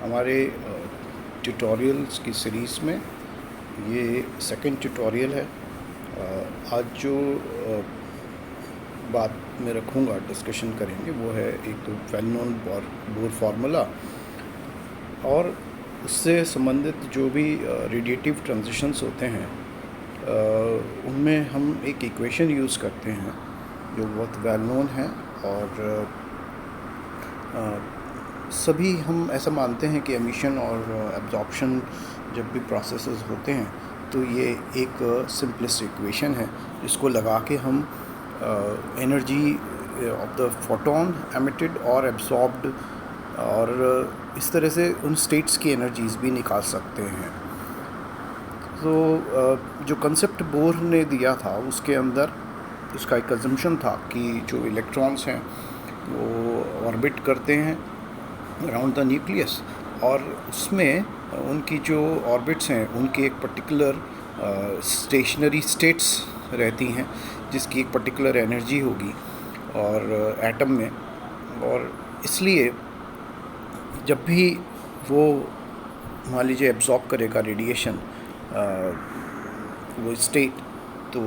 हमारे ट्यूटोरियल्स की सीरीज़ में ये सेकंड ट्यूटोरियल है। आज जो बात मैं रखूँगा, डिस्कशन करेंगे, वो है एक तो वेल नोन बोर फार्मूला और उससे संबंधित जो भी रेडिएटिव ट्रांजिशंस होते हैं उनमें हम एक इक्वेशन यूज़ करते हैं जो बहुत वेल नोन है और सभी हम ऐसा मानते हैं कि एमिशन और एब्जॉर्प्शन जब भी प्रोसेसेस होते हैं तो ये एक सिंपलेस्ट इक्वेशन है जिसको लगा के हम energy of the photon emitted और एब्जॉर्ब्ड और इस तरह से उन स्टेट्स की एनर्जीज़ भी निकाल सकते हैं। तो जो कंसेप्ट बोर ने दिया था उसके अंदर उसका एक अजम्पशन था कि जो इलेक्ट्रॉन्स हैं वो ऑर्बिट करते हैं अराउंड द न्यूक्लियस और उसमें उनकी जो ऑर्बिट्स हैं उनकी एक पर्टिकुलर स्टेशनरी स्टेट्स रहती हैं जिसकी एक पर्टिकुलर एनर्जी होगी और एटम में, और इसलिए जब भी वो मान लीजिए एब्जॉर्ब करेगा रेडिएशन वो स्टेट, तो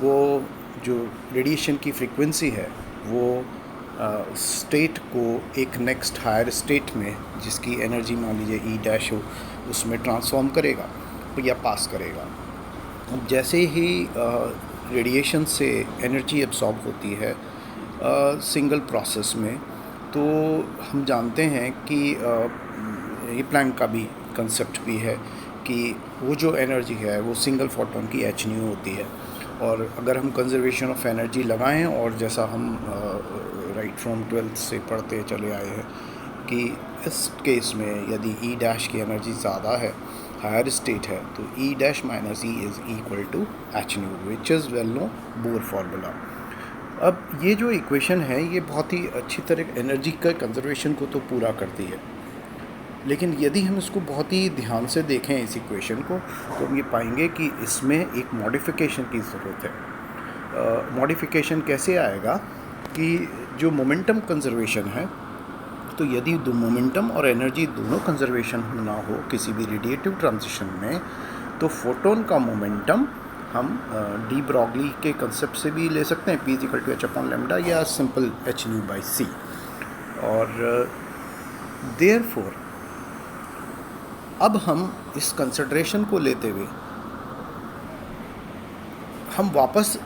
वो जो रेडिएशन की फ्रीक्वेंसी है वो स्टेट को एक नेक्स्ट हायर स्टेट में जिसकी एनर्जी मान लीजिए ई डैश हो उसमें ट्रांसफॉर्म करेगा या पास करेगा। अब जैसे ही रेडिएशन से एनर्जी एब्सॉर्ब होती है सिंगल प्रोसेस में, तो हम जानते हैं कि ये प्लैंक का भी कंसेप्ट भी है कि वो जो एनर्जी है वो सिंगल फोटोन की h न्यू होती है। और अगर हम कंजर्वेशन ऑफ एनर्जी लगाएं और जैसा हम राइट फ्रॉम 12th से पढ़ते चले आए हैं कि इस केस में यदि ई डैश की एनर्जी ज़्यादा है, हायर स्टेट है, तो E dash minus E is equal to H nu which is well known Bohr formula. अब ये जो इक्वेशन है ये बहुत ही अच्छी तरह एनर्जी का कंजर्वेशन को तो पूरा करती है, लेकिन यदि हम इसको बहुत ही ध्यान से देखें इस इक्वेशन को तो हम ये पाएंगे कि इसमें एक मॉडिफिकेशन की ज़रूरत है। मॉडिफिकेशन कैसे आएगा कि जो मोमेंटम कंजर्वेशन है, तो यदि दो मोमेंटम और एनर्जी दोनों कंजर्वेशन ना हो किसी भी रेडिएटिव ट्रांजिशन में, तो फोटोन का मोमेंटम हम डी ब्रॉगली के कंसेप्ट से भी ले सकते हैं, p = h/λ या सिंपल h/c। और देयरफॉर अब हम इस कंसिडरेशन को लेते हुए हम वापस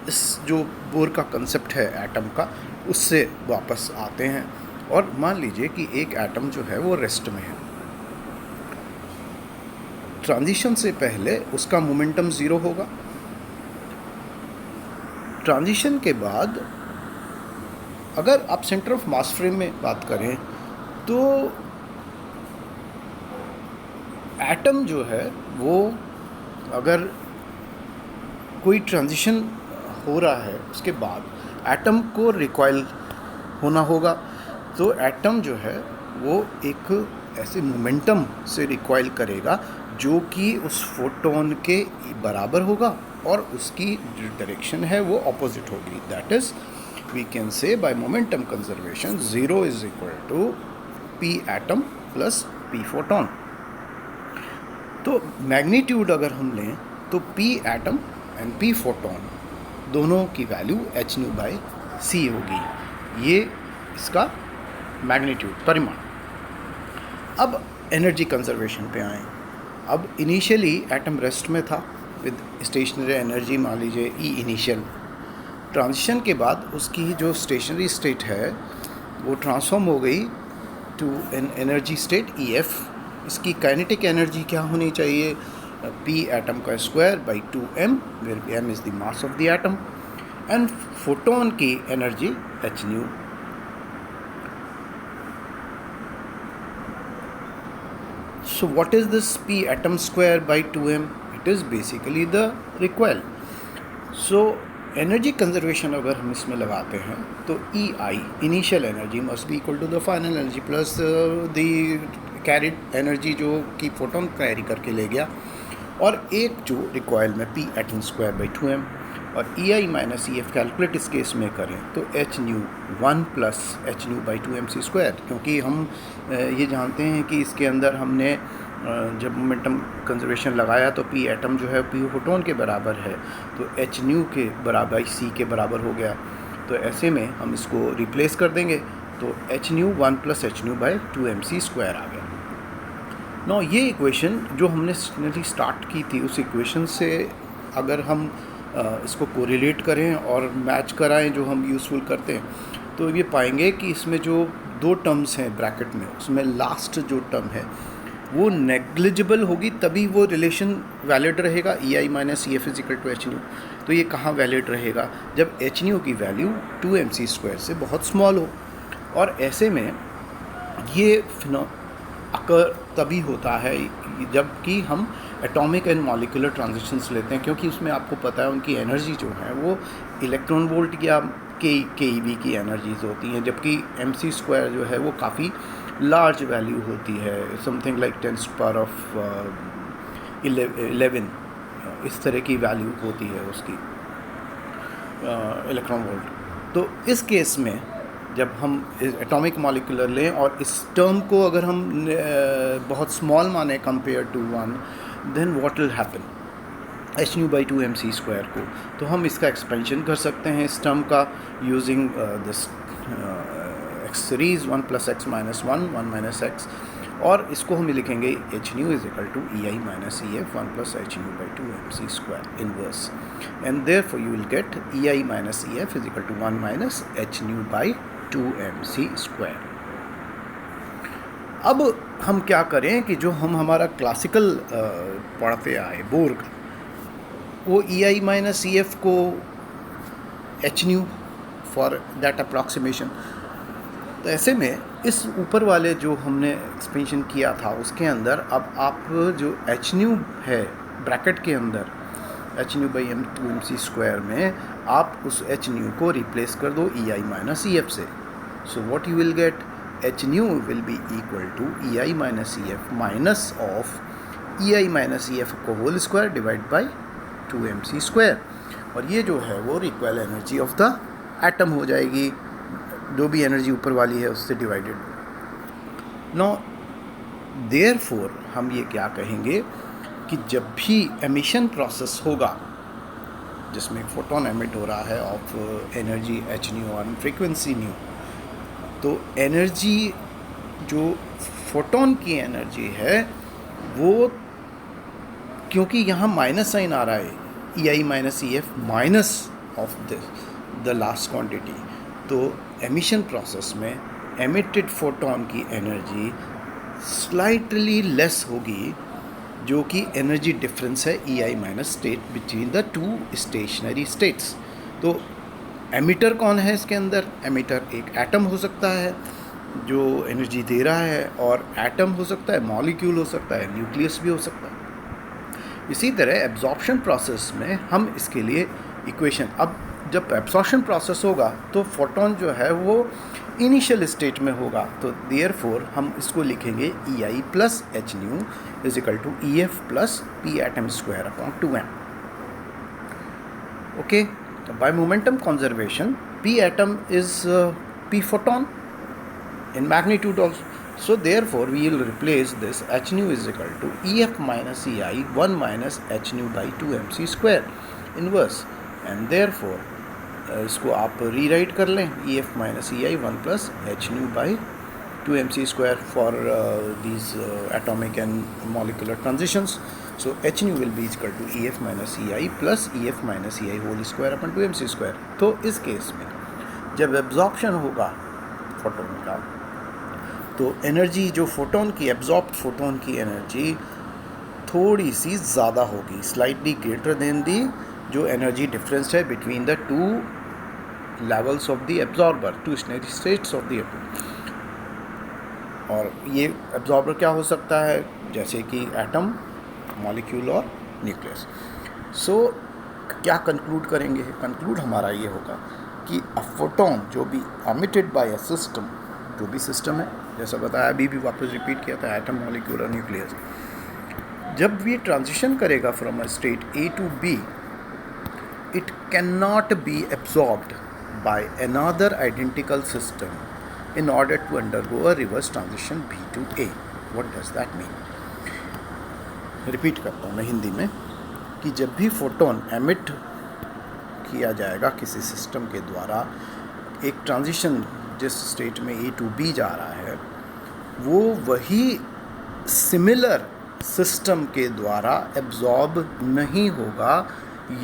इस जो बोर का कंसेप्ट है एटम का उससे वापस आते हैं और मान लीजिए कि एक एटम जो है वो रेस्ट में है। ट्रांजिशन से पहले उसका मोमेंटम ज़ीरो होगा। ट्रांजिशन के बाद अगर आप सेंटर ऑफ मास फ्रेम में बात करें तो एटम जो है वो अगर कोई ट्रांजिशन हो रहा है उसके बाद एटम को रिकॉइल होना होगा, तो एटम जो है वो एक ऐसे मोमेंटम से रिकॉइल करेगा जो कि उस फोटोन के बराबर होगा और उसकी जो डायरेक्शन है वो ऑपोजिट होगी। That is we can say by momentum conservation 0 is equal to p atom plus p photon. तो मैग्नीट्यूड अगर हम लें तो p atom and p photon दोनों की वैल्यू h/c होगी। ये इसका मैग्नीट्यूड परिमाण। अब एनर्जी कंजर्वेशन पे आएँ। अब इनिशियली एटम रेस्ट में था विद स्टेशनरी एनर्जी मान लीजिए ई इनिशियल। ट्रांजिशन के बाद उसकी जो स्टेशनरी स्टेट है वो ट्रांसफॉर्म हो गई to an energy state EF। इसकी काइनेटिक एनर्जी क्या होनी चाहिए, p एटम का square by 2m where m is the mass of the atom and photon की energy h nu. So what is this p atom square by 2m? It is basically the recoil. So energy conservation अगर हम इसमें लगाते हैं तो EI initial energy must be equal to the final energy plus the carried energy जो कि photon carry करके ले गया, और एक जो रिकॉयल में p atom square by 2m। और ई I minus E F calculate इस केस में करें तो H new 1 plus H nu by 2mc², क्योंकि हम ये जानते हैं कि इसके अंदर हमने जब मोमेंटम कंजर्वेशन लगाया तो पी एटम जो है पी फोटोन के बराबर है, तो एच न्यू के बराबर सी के बराबर हो गया। तो ऐसे में हम इसको रिप्लेस कर देंगे, तो H new 1 plus H nu by 2mc² आ गया। नो ये इक्वेशन जो हमने स्टार्ट की थी, उस इक्वेशन से अगर हम इसको कोरिलेट करें और मैच कराएं जो हम यूज़फुल करते हैं, तो ये पाएंगे कि इसमें जो दो टर्म्स हैं ब्रैकेट में, उसमें लास्ट जो टर्म है वो नेग्लिजिबल होगी, तभी वो रिलेशन वैलिड रहेगा। E I minus E F is equal to H nu. तो ये कहाँ वैलिड रहेगा? जब एच न्यू की वैल्यू 2mc² से बहुत स्मॉल हो। और ऐसे में ये अकर तभी होता है जबकि हम एटॉमिक एंड मॉलिक्यूलर ट्रांजिशंस लेते हैं, क्योंकि उसमें आपको पता है उनकी एनर्जी जो है वो इलेक्ट्रॉन वोल्ट या के की एनर्जीज होती हैं, जबकि mc² जो है वो काफ़ी लार्ज वैल्यू होती है, समथिंग लाइक 10⁻11 इस तरह की वैल्यू होती है उसकी इलेक्ट्रॉन वोल्ट। तो इस केस में जब हम एटॉमिक मॉलिक्यूलर लें और इस टर्म को अगर हम बहुत स्मॉल माने compare to 1, then what will happen? H nu by 2mc² को तो हम इसका एक्सपेंशन कर सकते हैं इस टर्म का using this x series 1 plus x minus 1 minus x, और इसको हम लिखेंगे h nu is equal to E I minus E F 1 plus H nu by 2mc² inverse, and therefore you will get E I minus E F is equal to 1 minus h nu by 2mc²। अब हम क्या करें कि जो हम हमारा classical पढ़ते आए बोर का, वो ई आई माइनस ई एफ को H new for that approximation. तो ऐसे में इस ऊपर वाले जो हमने एक्सपेंशन किया था उसके अंदर अब आप जो एच न्यू है ब्रैकेट के अंदर एच न्यू बाई 2mc² में आप उस एच न्यू को रिप्लेस कर दो ई आई माइनस ई एफ से। So what you will get? H nu will be equal to E I minus E F minus of E I minus E F को whole square divide by 2mc², और ये जो है वो equal energy of the atom हो जाएगी, जो भी एनर्जी ऊपर वाली है उससे डिवाइडेड। नो देयरफॉर हम ये क्या कहेंगे कि जब भी एमिशन प्रोसेस होगा जिसमें फोटोन एमिट हो रहा है ऑफ एनर्जी एच न्यू और फ्रीक्वेंसी न्यू, तो एनर्जी जो फोटोन की एनर्जी है वो, क्योंकि यहाँ माइनस साइन आ रहा है E I minus E F minus of the last quantity, तो एमिशन प्रोसेस में एमिटेड फोटोन की एनर्जी स्लाइटली लेस होगी, जो कि एनर्जी डिफरेंस है E I minus state between the two stationary states. तो एमिटर कौन है इसके अंदर? एमिटर एक एटम हो सकता है जो एनर्जी दे रहा है, और एटम हो सकता है, मॉलिक्यूल हो सकता है, न्यूक्लियस भी हो सकता है। इसी तरह एब्जॉर्प्शन प्रोसेस में हम इसके लिए इक्वेशन, अब जब एब्जॉर्प्शन प्रोसेस होगा तो फोटोन जो है वो इनिशियल स्टेट में होगा, तो देयरफॉर हम इसको लिखेंगे E I plus H nu is equal to E F plus P atom square upon 2m। Okay, by momentum conservation p atom is p photon in magnitude also, so therefore we will replace this h nu is equal to ef minus ei 1 minus h nu by 2mc² inverse, and therefore इसको आप rewrite कर लें ef minus ei 1 plus h nu by 2mc² for these atomic and molecular transitions. So h nu will be equal to ef minus ei plus ef minus ei whole square upon 2mc²। तो इस case में जब absorption होगा photon का, तो energy जो photon की absorbed photon की एनर्जी थोड़ी सी ज़्यादा होगी, स्लाइटली ग्रेटर देन दी जो एनर्जी डिफरेंस है between the two levels of the absorber, two states of the atom. और ये एब्जॉर्बर क्या हो सकता है? जैसे कि एटम, मॉलिक्यूल और न्यूक्लियस। सो क्या कंक्लूड करेंगे? कंक्लूड हमारा ये होगा कि अ फोटोन जो भी एमिटेड बाय अ सिस्टम, जो भी सिस्टम है, जैसा बताया अभी भी वापस रिपीट किया था, एटम, मॉलिक्यूल और न्यूक्लियस, जब ये ट्रांजिशन करेगा from a state A to B, it cannot be absorbed by another identical system in order to undergo a reverse transition B to A. What does that mean? Repeat करता हूँ मैं हिंदी में कि जब भी फोटोन एमिट किया जाएगा किसी सिस्टम के द्वारा, एक ट्रांजिशन जिस स्टेट में A to B जा रहा है वो वही सिमिलर सिस्टम के द्वारा एब्जॉर्ब नहीं होगा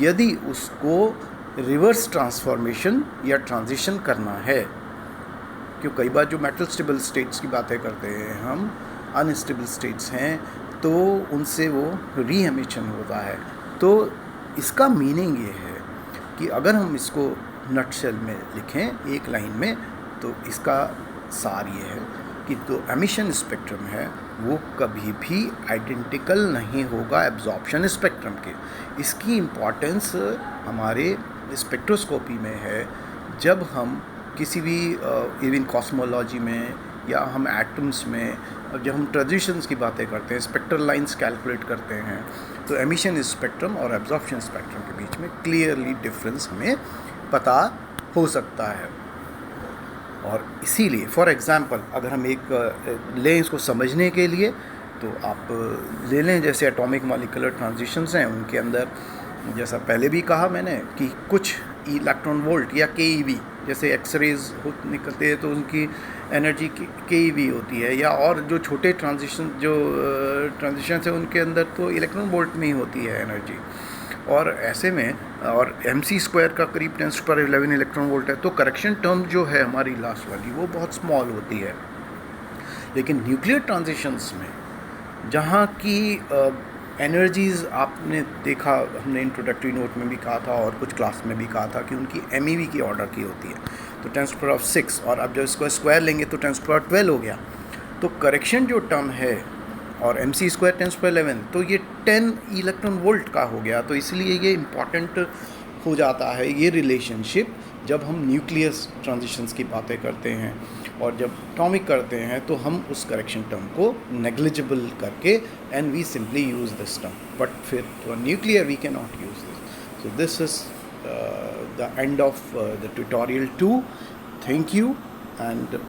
यदि उसको रिवर्स ट्रांसफॉर्मेशन या ट्रांजिशन करना है। क्यों कई बार जो मेटल स्टेबल स्टेट्स की बातें करते हैं हम, अनस्टेबल स्टेट्स हैं, तो उनसे वो री एमिशन होता है। तो इसका मीनिंग ये है कि अगर हम इसको नटशेल में लिखें एक लाइन में, तो इसका सार ये है कि जो एमिशन स्पेक्ट्रम है वो कभी भी आइडेंटिकल नहीं होगा एब्जॉर्प्शन स्पेक्ट्रम के। इसकी इम्पॉर्टेंस हमारे स्पेक्ट्रोस्कोपी में है। जब हम किसी भी इवन कॉस्मोलॉजी में या हम एटम्स में जब हम ट्रांजिशंस की बातें करते हैं, स्पेक्ट्रल लाइंस कैलकुलेट करते हैं, तो एमिशन स्पेक्ट्रम और एब्जॉर्प्शन स्पेक्ट्रम के बीच में क्लियरली डिफरेंस हमें पता हो सकता है। और इसीलिए फॉर एग्ज़ाम्पल अगर हम एक लें इसको समझने के लिए, तो आप ले लें जैसे एटॉमिक मॉलिक्यूलर ट्रांजिशंस हैं, उनके अंदर जैसा पहले भी कहा मैंने कि कुछ इलेक्ट्रॉन वोल्ट या केईवी, जैसे एक्सरेज निकलते हैं तो उनकी एनर्जी केईवी होती है, या और जो छोटे ट्रांजिशन है उनके अंदर तो इलेक्ट्रॉन वोल्ट में ही होती है एनर्जी। और ऐसे में और mc² का करीब 10⁻11 इलेक्ट्रॉन वोल्ट है, तो करेक्शन टर्म जो है हमारी लास्ट वाली वो बहुत स्मॉल होती है। लेकिन न्यूक्लियर ट्रांजिशंस में जहाँ की एनर्जीज़ आपने देखा, हमने इंट्रोडक्टरी नोट में भी कहा था और कुछ क्लास में भी कहा था कि उनकी MeV की ऑर्डर की होती है, तो 10⁻6, और अब जब इसको स्क्वायर लेंगे तो 10⁻12 हो गया। तो करेक्शन जो टर्म है और mc² 10⁻11, तो ये 10 इलेक्ट्रॉन वोल्ट का हो गया। तो इसलिए ये इम्पॉर्टेंट हो जाता है ये रिलेशनशिप जब हम न्यूक्लियर ट्रांजिशंस की बातें करते हैं, और जब एटॉमिक करते हैं तो हम उस करेक्शन टर्म को नेग्लिजिबल करके and we simply use this term, but फिर तो nuclear we can not use this. So this is the end of the tutorial 2. Thank you, and